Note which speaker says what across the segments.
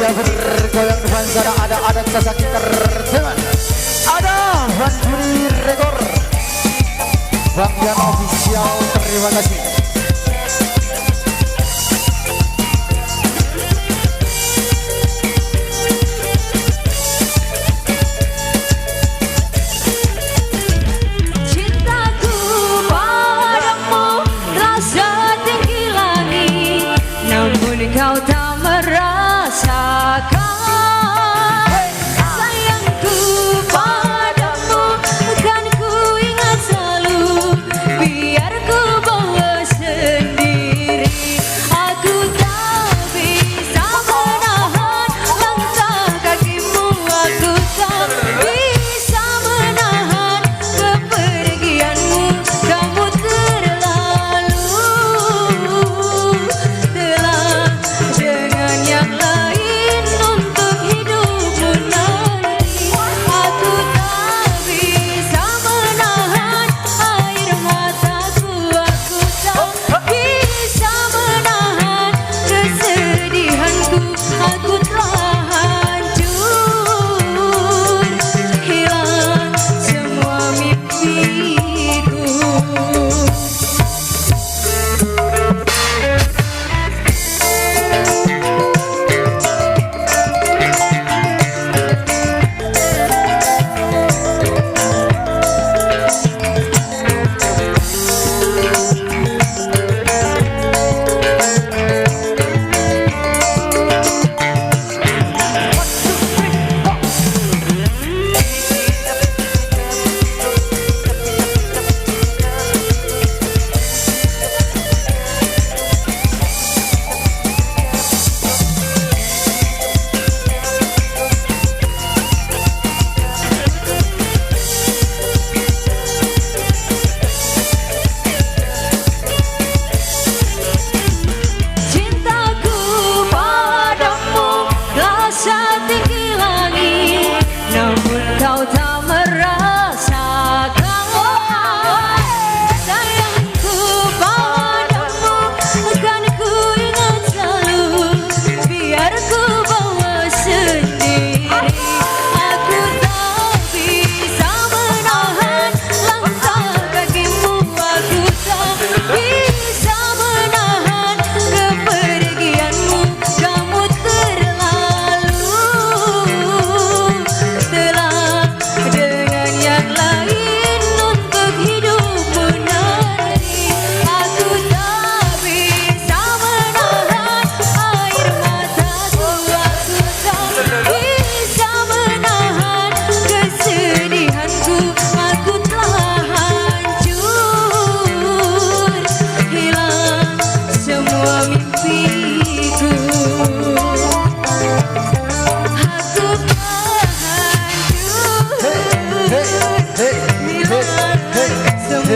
Speaker 1: Bergoyang depan sana ada adat sasak terdengar. Ada Van Juri Rekor Bang Yan Official, terima kasih.
Speaker 2: Cintaku padamu rasa tinggi langit, namun kau tak merasakan. Sayangku padamu kan ku ingat selalu, biar ku bawa sendiri. Aku tak bisa menahan langkah kakimu, aku tak bisa menahan kepergianmu. Kamu terlalu telah dengan yang lain untuk hidupmu nanti. Aku tak bisa menahan air mataku, aku tak bisa menahan kesedihanku. Aku telah hancur, hilang semua mimpiku.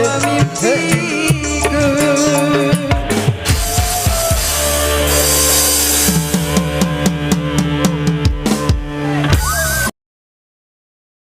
Speaker 2: semua mimpiku